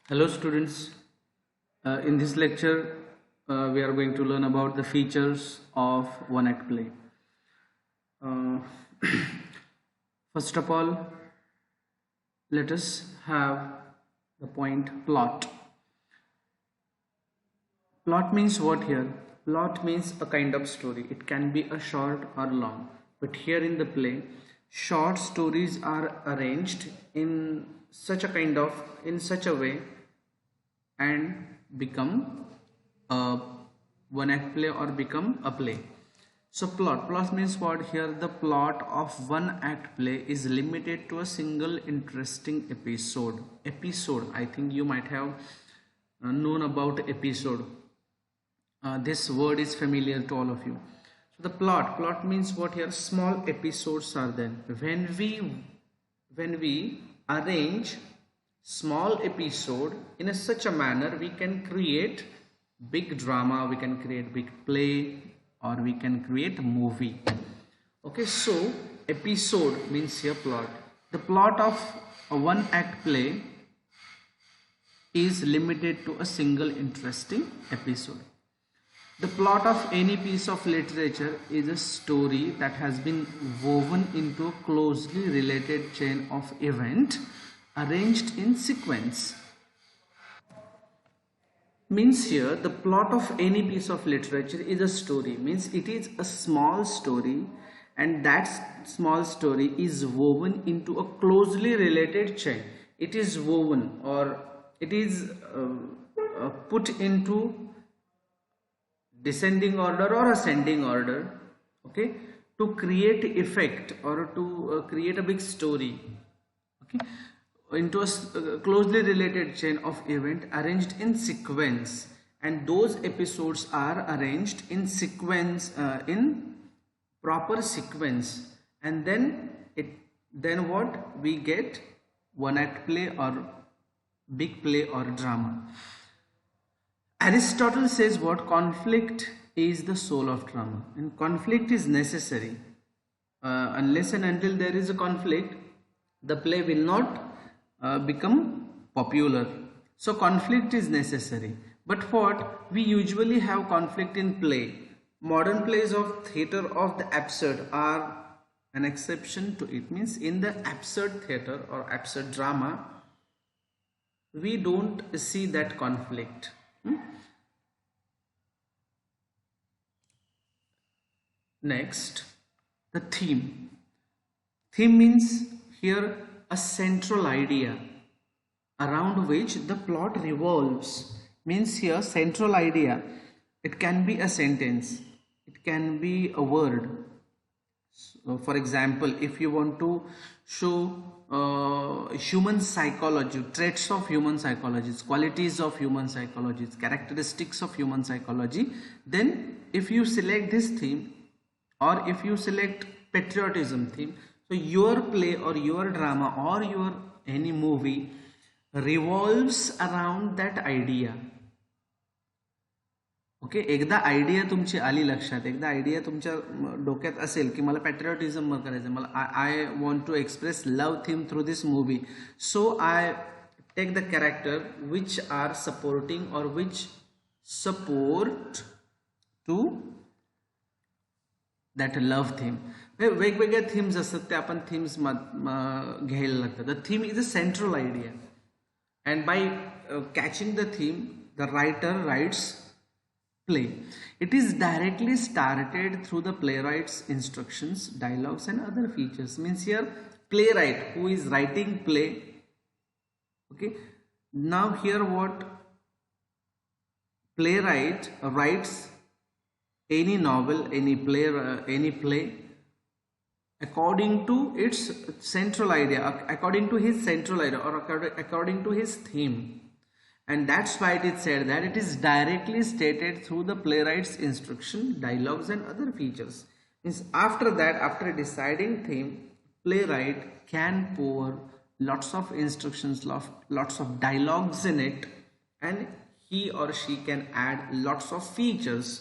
Hello students, in this lecture we are going to learn about the features of one act play. Uh, First of all, let us have the point plot. Plot means what here? Plot means a kind of story. It can be a short or long. But here in the play, short stories are arranged in such a way and become a one act play or become a play. So plot means what here? The plot of one act play is limited to a single interesting episode. I think you might have known about episode. This word is familiar to all of you. So the plot means what here? Small episodes are there. When we arrange small episode in such a manner, we can create big drama, we can create big play, or we can create a movie. Okay, so episode means here plot. The plot of a one act play is limited to a single interesting episode. The plot of any piece of literature is a story that has been woven into a closely related chain of events arranged in sequence. Means here the plot of any piece of literature is a story, means it is a small story, and that small story is woven into a closely related chain. It is woven, or it is put into descending order or ascending order, okay, to create effect or to create a big story, okay, into a closely related chain of event arranged in sequence. And those episodes are arranged in sequence, in proper sequence, and then what we get? One act play or big play or drama. Aristotle says what? Conflict is the soul of drama, and conflict is necessary. Unless and until there is a conflict, the play will not become popular. So conflict is necessary. But what? We usually have conflict in play. Modern plays of theatre of the absurd are an exception to it. Means in the absurd theatre or absurd drama, we don't see that conflict. Next, the theme. Theme means here a central idea around which the plot revolves. Means here central idea. It can be a sentence, it can be a word. So for example, if you want to show human psychology, traits of human psychology, qualities of human psychology, characteristics of human psychology, then if you select this theme, or if you select patriotism theme, so your play or your drama or your any movie revolves around that idea. Okay, एकदा idea तुमची आली लक्षात, एकदा idea तुमच्या डोक्यात असेल की मला पॅट्रिऑटिझम करायचं, मला I want to express love theme through this movie, so I take the character which are supporting और which support to that love theme. वेगवेगळ्या थीम्स असतात, ते आपण थीम्स घ्यायला लागतात. The theme is a central idea, and by catching the theme the writer writes play. It is directly started through the playwright's instructions, dialogues and other features. Means here playwright who is writing play, okay, now here what? Playwright writes any novel, any play according to its central idea, according to his central idea, or according to his theme. And that's why it is said that it is directly stated through the playwright's instruction, dialogues and other features. Means after that, after deciding theme, playwright can pour lots of instructions, lots of dialogues in it, and he or she can add lots of features.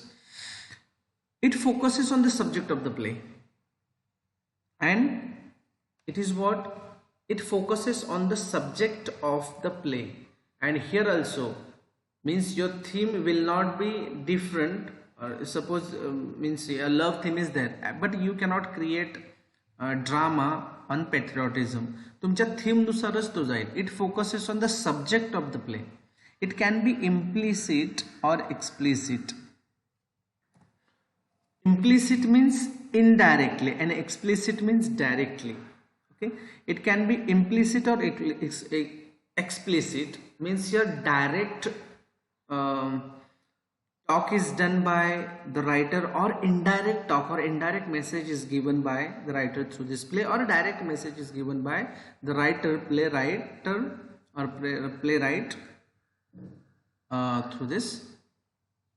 It focuses on the subject of the play, and it is what? It focuses on the subject of the play, and here also means your theme will not be different. Suppose means a love theme is there, but you cannot create drama on patriotism. तुमच्या theme नुसारच तो जाईल. It focuses on the subject of the play. It can be implicit or explicit. Implicit means indirectly and explicit means directly. Okay, it can be implicit or explicit, means your direct talk is done by the writer, or indirect talk or indirect message is given by the writer through this play, or a direct message is given by the writer, playwright through this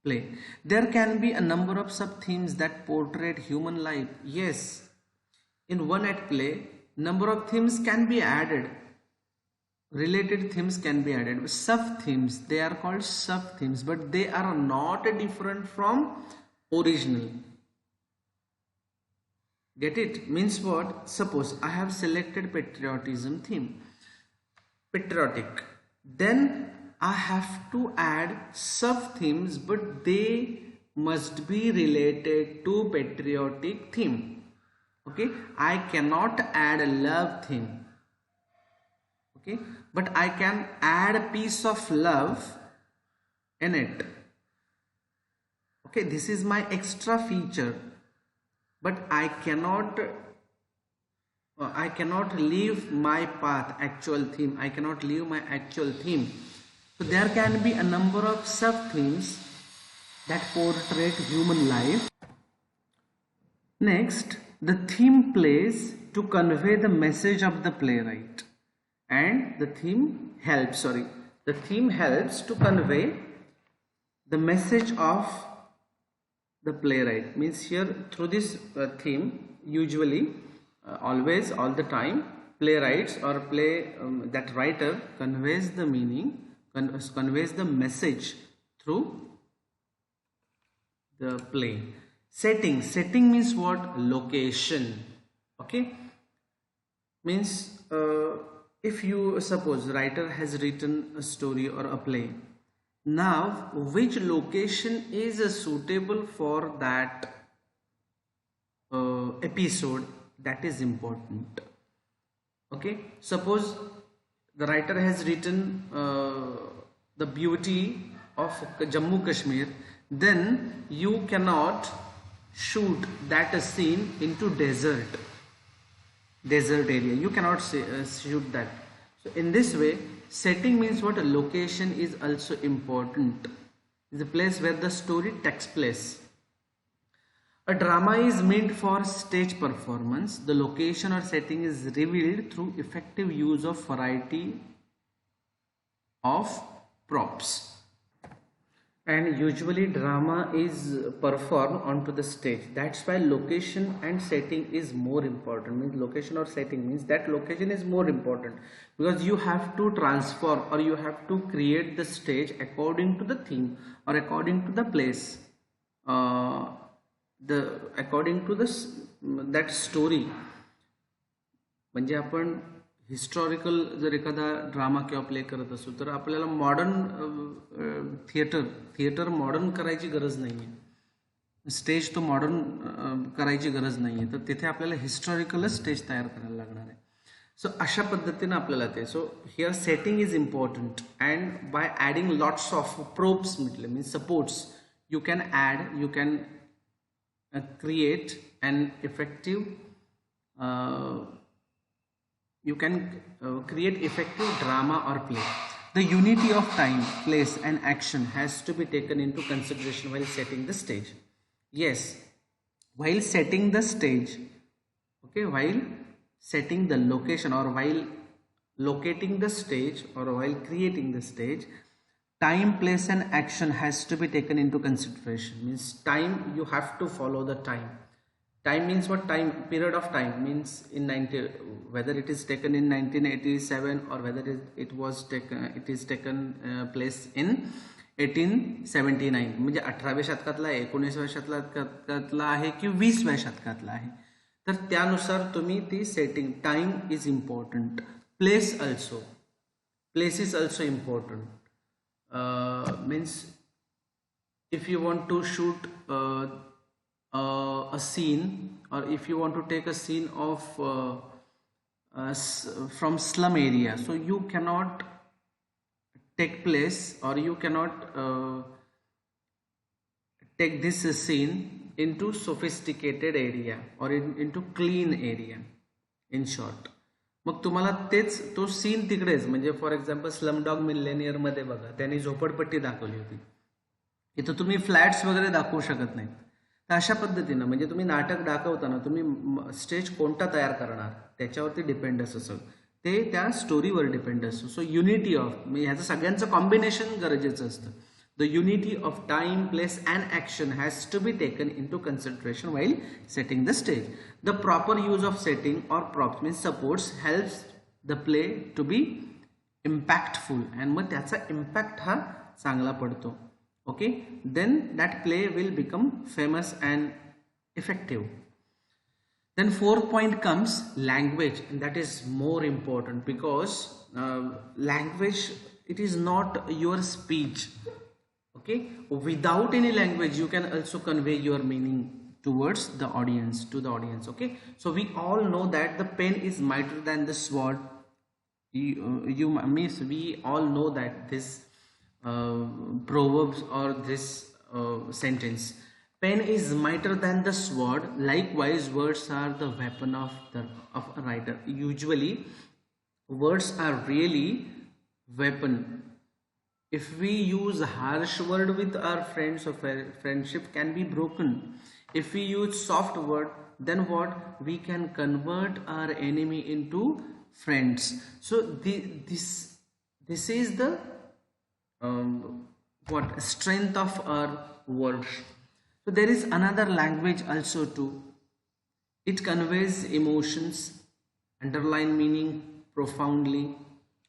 play. There can be a number of sub themes that portray human life. Yes, in one act play number of themes can be added, related themes can be added, sub themes, they are called sub themes, but they are not different from original. Get it? Means what? Suppose I have selected patriotism theme, patriotic, then I have to add sub themes, but they must be related to patriotic theme. Okay, I cannot add a love theme. Okay, but I can add a piece of love in it. Okay, this is my extra feature, but I cannot leave my path, actual theme. I cannot leave my actual theme. So there can be a number of sub themes that portray human life. Next, the theme plays to convey the message of the playwright, and the theme helps to convey the message of the playwright. Means here through this theme, usually always, all the time, playwrights or that writer conveys the meaning, conveys the message through the play. Setting means what? Location. Okay, means if you suppose writer has written a story or a play, now which location is suitable for that episode, that is important. Okay, suppose the writer has written the beauty of Jammu Kashmir, then you cannot shoot that scene into desert area. You cannot shoot that. So in this way, setting means what? A location is also important. It's the place where the story takes place. A drama is meant for stage performance. The location or setting is revealed through effective use of variety of props. And usually drama is performed onto the stage. That's why location and setting is more important. Means location or setting means that location is more important, because you have to transform or you have to create the stage according to the theme or according to the place, according to that story. म्हणजे आपण historical जर एखादा drama किंवा play करत असू तर आपल्याला modern theatre modern करायची गरज नाही आहे, स्टेज तो मॉडर्न करायची गरज नाही आहे, तर तिथे आपल्याला हिस्टॉरिकलच स्टेज तयार करायला लागणार आहे. सो अशा पद्धतीनं आपल्याला ते. So here setting is important, and by adding lots of props म्हटले means supports, you can create an effective create effective drama or play. The unity of time, place and action has to be taken into consideration while setting the stage. Yes, while setting the stage, okay, while setting the location or while locating the stage or while creating the stage, time, place and action has to be taken into consideration. Means time, you have to follow the time. Time means what? Time, period of time means in 90, whether it is taken in 1987 or whether it is taken place in 1879. म्हणजे 18व्या शतकातला आहे, 19व्या शतकातला आहे की 20व्या शतकातला आहे, तर त्यानुसार तुम्ही ती setting. Time is important. Place Place is also important. Means if you want to shoot a scene, or if you want to take a scene of from slum area, so you cannot take place, or you cannot take this scene into sophisticated area or into clean area, in short. मग तुम्हाला तेच तो scene तिकडेच, म्हणजे for example Slumdog Millionaire मध्ये बघा, त्यांनी झोपडपट्टी दाखवली होती. इथं तुम्ही फ्लॅट्स वगैरे दाखवू शकत नाहीत. तर अशा पद्धतीनं म्हणजे तुम्ही नाटक दाखवताना तुम्ही स्टेज कोणता तयार करणार त्याच्यावरती डिपेंड असं सगळं, ते त्या स्टोरीवर डिपेंड असतं. सो युनिटी ऑफ, म्हणजे ह्याचं सगळ्यांचं कॉम्बिनेशन गरजेचं असतं. The unity of time, place and action has to be taken into consideration while setting the stage. The proper use of setting or props means supports helps the play to be impactful, and मग त्याचा impact हा चांगला पडतो. Okay, then that play will become famous and effective. Then fourth point comes language, and that is more important because language, it is not your speech. Okay, without any language you can also convey your meaning towards the audience, to the audience. Okay, so we all know that the pen is mightier than the sword. You means we all know that this proverbs or this sentence, pen is mightier than the sword, likewise words are the weapon of a writer. Usually words are really weapon. If we use harsh word with our friends, or friendship can be broken. If we use soft word, then what, we can convert our enemy into friends. So this is the what strength of our words. So there is another language also too. It conveys emotions, underline meaning profoundly.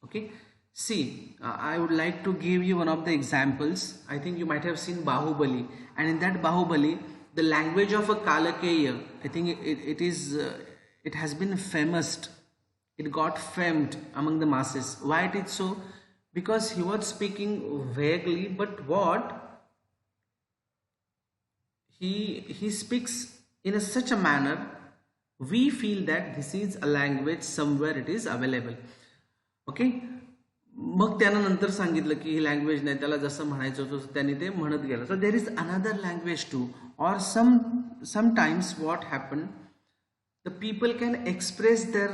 Okay, see, I would like to give you one of the examples. I think you might have seen Bahubali, and in that Bahubali, the language of a Kalakeya, I think it has been famous. It got famed among the masses. Why it is so? Because he was speaking vaguely, but what he speaks in such a manner, we feel that this is a language, somewhere it is available. Okay, मग त्यानं नंतर सांगितलं की ही language नाही, त्याला जसं म्हणायचं होतं त्यांनी ते म्हणत गेलं. So there is another language too. और sometimes what happen, the people can express their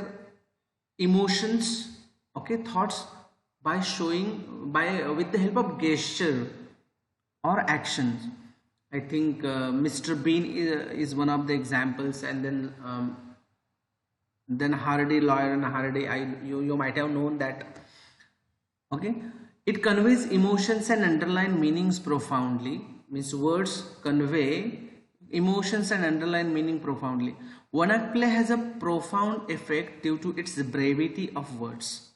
emotions, okay, thoughts, by showing, with the help of gesture or actions. I think Mr. Bean is one of the examples, and then Hardy, Lawyer and Hardy, you might have known that. Okay, it conveys emotions and underline meanings profoundly. Means words convey emotions and underline meaning profoundly. One-act play has a profound effect due to its brevity of words,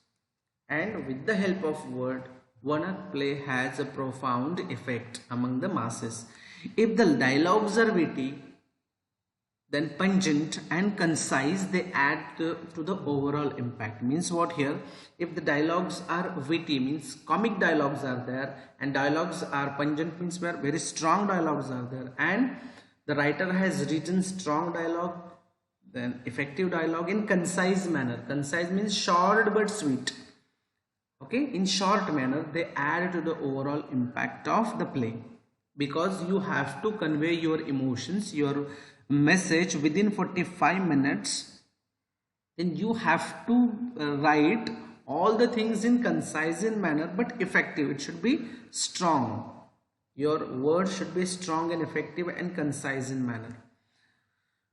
and with the help of word, one-act play has a profound effect among the masses. If the dialogues are witty, then pungent and concise, they add to the overall impact. Means what here, if the dialogues are witty, means comic dialogues are there, and dialogues are pungent, means where very strong dialogues are there, and the writer has written strong dialogue, then effective dialogue in concise manner. Concise means short but sweet. Okay, in short manner, they add to the overall impact of the play, because you have to convey your emotions, your message within 45 minutes. Then you have to write all the things in concise manner but effective. It should be strong. Your words should be strong and effective and concise in manner.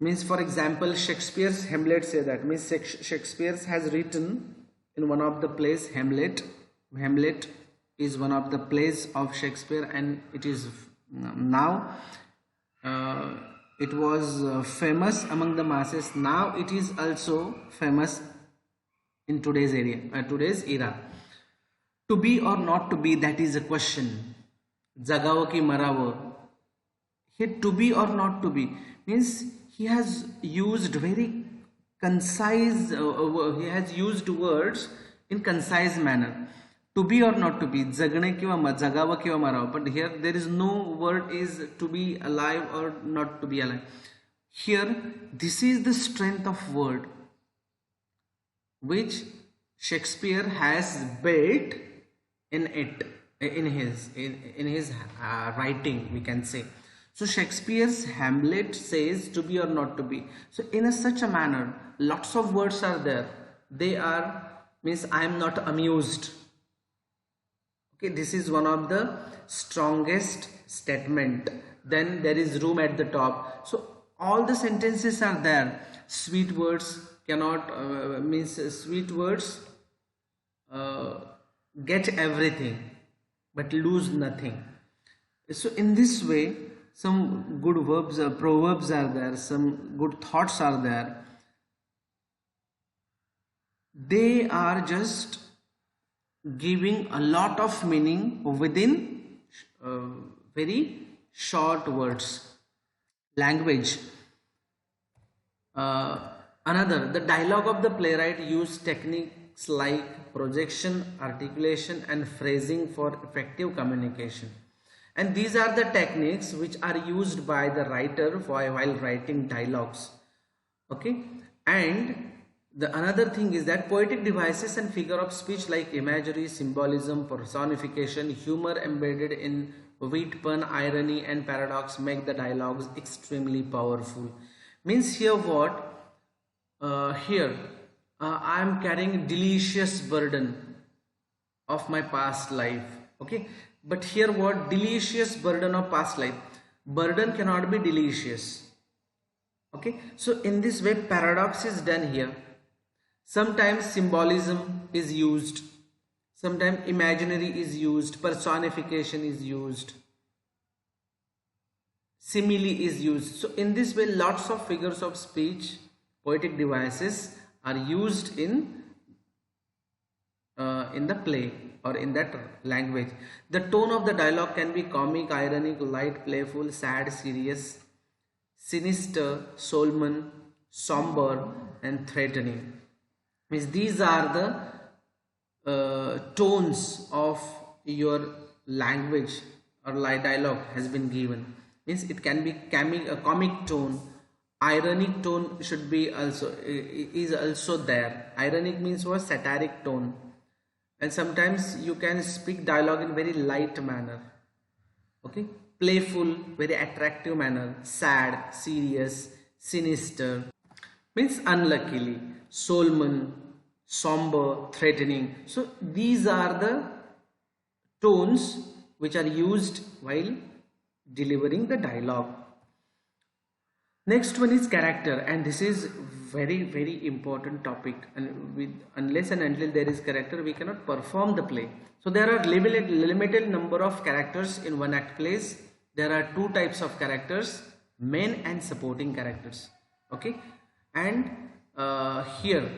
Means for example, Shakespeare's Hamlet say that. Means Shakespeare has written in one of the plays Hamlet. Hamlet is one of the plays of Shakespeare, and it is now it was famous among the masses. Now it is also famous in today's era. To be or not to be, that is a question. Jagawa ki marawa. Here to be or not to be means he has used very concise, he has used words in concise manner. to be or not to be, जगणे किंवा जगावं किंवा मरावं. But here there is no word is to be alive or not to be alive. Here this is the strength of word which Shakespeare has built in it, in his writing, we can say. So Shakespeare's Hamlet says to be or not to be. So in such a manner, lots of words are there. They are, means I am not amused. Okay, this is one of the strongest statement. Then there is room at the top. So all the sentences are there. Sweet words cannot means sweet words get everything but lose nothing. So in this way, some good verbs or proverbs are there, some good thoughts are there. They are just giving a lot of meaning within very short words. Language. Another, the dialogue of the playwright use techniques like projection, articulation and phrasing for effective communication. And these are the techniques which are used by the writer while writing dialogues. Okay, and the another thing is that poetic devices and figure of speech like imagery, symbolism, personification, humor embedded in wit, pun, irony and paradox make the dialogues extremely powerful. Means here what? I am carrying delicious burden of my past life. Okay, but here what? Delicious burden of past life. Burden cannot be delicious. Okay, so in this way paradox is done here. Sometimes symbolism is used, sometimes imaginary is used, personification is used, simile is used. So in this way lots of figures of speech, poetic devices are used in the play or in that language. The tone of the dialogue can be comic, ironic, light, playful, sad, serious, sinister, solemn, somber and threatening. Means these are the tones of your language or dialogue has been given. Means it can be a comic tone, ironic tone should be is also there. Ironic means what? Satiric tone. And sometimes you can speak dialogue in very light manner. Okay, playful, very attractive manner, sad, serious, sinister, means unluckily, solemn, somber, threatening. So these are the tones which are used while delivering the dialogue. Next one is character, and this is very important topic, and unless and until there is character we cannot perform the play. So there are limited number of characters in one act plays. There are two types of characters, main and supporting characters. Okay, and here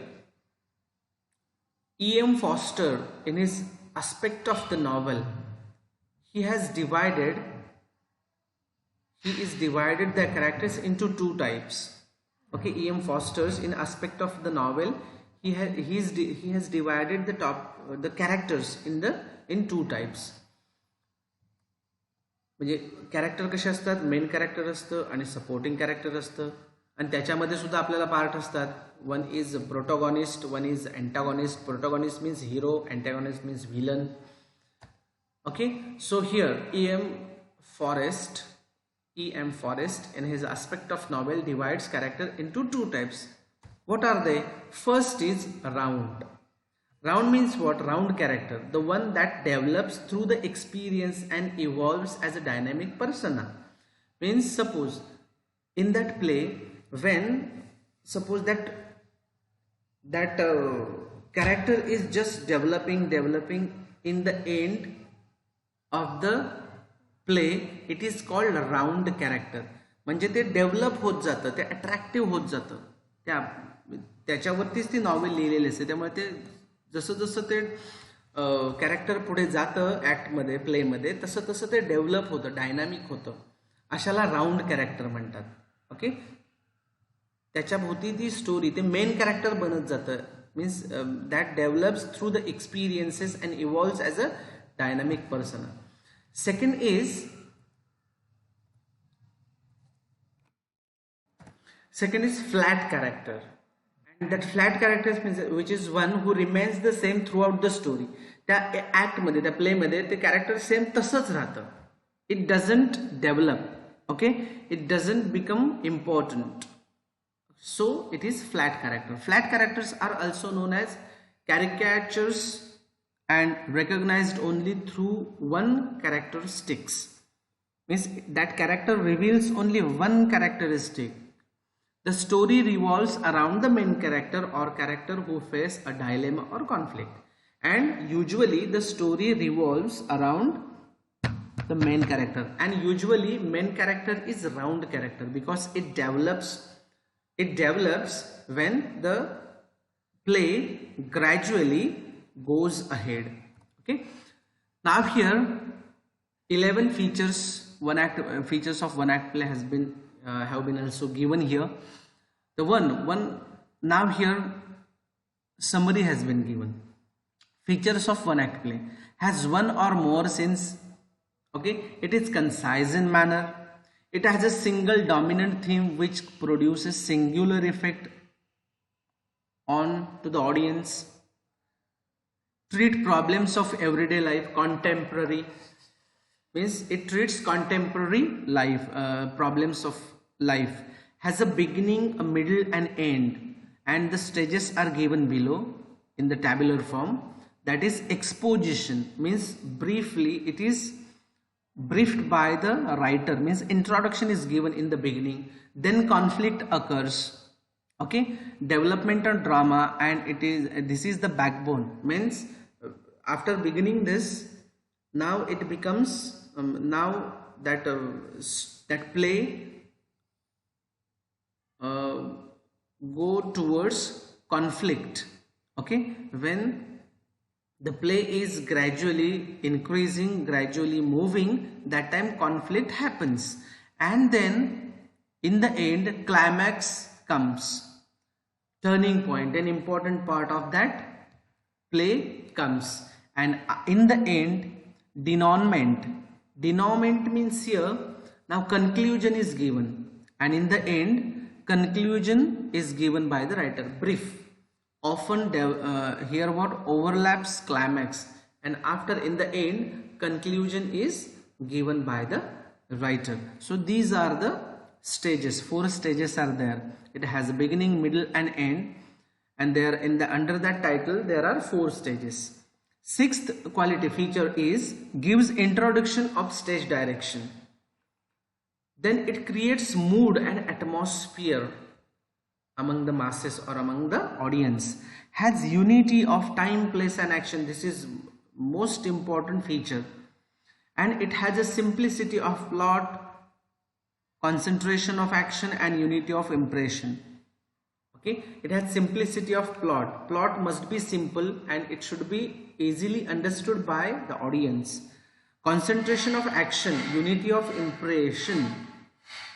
E.M. Forster in his aspect of the novel, he is divided the characters into two types. Okay, E.M. Forster's in aspect of the novel, he has divided the characters in two types. म्हणजे character कसे असतात, main character असतं आणि supporting character असतं, आणि त्याच्यामध्ये सुद्धा आपल्याला पार्ट असतात. One is protagonist, one is antagonist. Protagonist means hero, antagonist means villain. Okay, so here E.M. Forrest in his aspect of novel divides character into two types. What are they? First is round. Round means what? Round character, the one that develops through the experience and evolves as a dynamic persona. Means suppose in that play, when suppose that character is just developing in the end of the play, it is called round character. म्हणजे ते develop होत जातं, ते attractive होत जातं, त्याच्यावरतीच ती novel लिहिलेली असते. त्यामुळे ते जसं ते कॅरेक्टर पुढे जातं ॲक्टमध्ये, प्लेमध्ये, तसं ते डेव्हलप होतं, डायनामिक होतं. अशाला राऊंड कॅरेक्टर म्हणतात. ओके, त्याच्याभोवती ती स्टोरी, ते मेन कॅरेक्टर बनत जातं. means that develops through the experiences and evolves as a dynamic persona. Second is flat character, and that flat character means which is one who remains the same throughout the story. त्या act मध्ये, त्या play मध्ये ते character same तसंच राहतं. It doesn't develop. Okay, it doesn't become important. So it is flat character. Flat characters are also known as caricatures and recognized only through one characteristics. Means that character reveals only one characteristic. The story revolves around the main character or character who face a dilemma or conflict. And usually the story revolves around the main character. And usually main character is round character because it develops when the play gradually goes ahead. Okay. Now here 11 features of one act play have been also given here. The one now here summary has been given. Features of one act play: has one or more scenes. Okay, it is concise in manner. It has a single dominant theme which produces singular effect on to the audience. Treat problems of everyday life, contemporary, means it treats contemporary life, problems of life. Has a beginning, a middle and end, and the stages are given below in the tabular form. That is exposition, means briefly it is briefed by the writer, means introduction is given in the beginning, then conflict occurs. Okay, development and drama, and this is the backbone, means after beginning this, now it becomes now that that play go towards conflict. Okay, when the play is gradually increasing, gradually moving, that time conflict happens, and then in the end climax comes, turning point, an important part of that play comes, and in the end denouement means here now conclusion is given, and in the end conclusion is given by the writer. Brief often here what overlaps climax, and after in the end conclusion is given by the writer. So these are the stages. 4 stages are there. It has a beginning, middle and end, and there in the under that title there are 4 stages. Sixth quality feature is gives introduction of stage direction. Then it creates mood and atmosphere among the masses or among the audience. Has unity of time, place and action. This is most important feature. And it has a simplicity of plot, concentration of action and unity of impression. Okay, it has simplicity of plot. Plot must be simple and it should be easily understood by the audience. Concentration of action, unity of impression.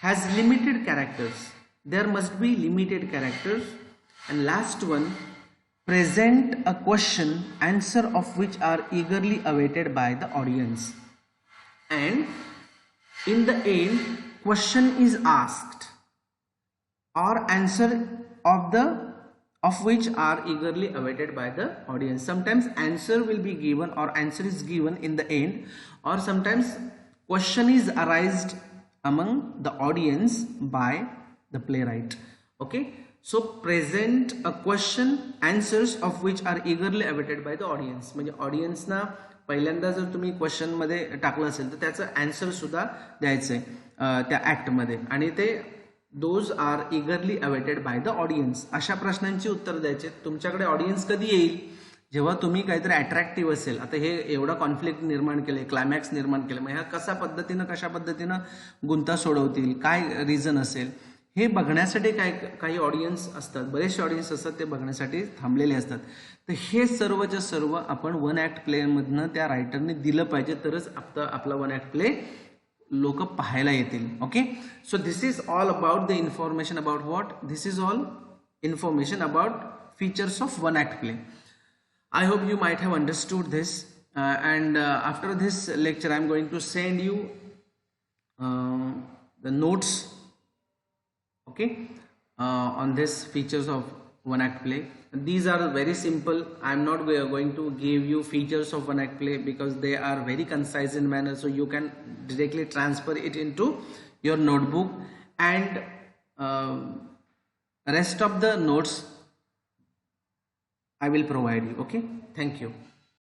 Has limited characters. There must be limited characters. And last one, present a question, answer of which are eagerly awaited by the audience. And in the end, question is asked or answer of which are eagerly awaited by the audience. Sometimes answer will be given or answer is given in the end, or sometimes question is arised among the audience by the playwright. Okay, so present a question, answers of which are eagerly awaited by the audience. म्हणजे audience ना पहिल्यांदा जर तुम्ही question मध्ये टाकलं असेल तर त्याचं आन्सर सुद्धा द्यायचंय त्या ऍक्ट मध्ये, आणि ते those are eagerly awaited by the audience. अशा प्रश्नांची उत्तर द्यायचे. तुमच्याकडे ऑडियन्स कधी येईल? जेव्हा तुम्ही काहीतरी अट्रॅक्टिव्ह असेल. आता हे एवढा कॉन्फ्लिक्ट निर्माण केले, क्लायमॅक्स निर्माण केले, मग ह्या कशा पद्धतीनं गुंता सोडवतील, काय रिझन असेल हे बघण्यासाठी काही ऑडियन्स असतात, बरेचसे ऑडियन्स असतात, ते बघण्यासाठी थांबलेले असतात. तर हे सर्वच्या सर्व आपण वन ऍक्ट प्ले मधनं त्या रायटरने दिलं पाहिजे, तरच आपला वन ऍक्ट प्ले लोक पाहायला येतील. Okay, so this is all about the information about what, this is all information about features of one act play. I hope you might have understood this, and after this lecture I am going to send you the notes, okay, on this features of one act play. These are very simple. I am not going to give you features of one act play because they are very concise in manner, so you can directly transfer it into your notebook, and rest of the notes I will provide you. Okay, thank you.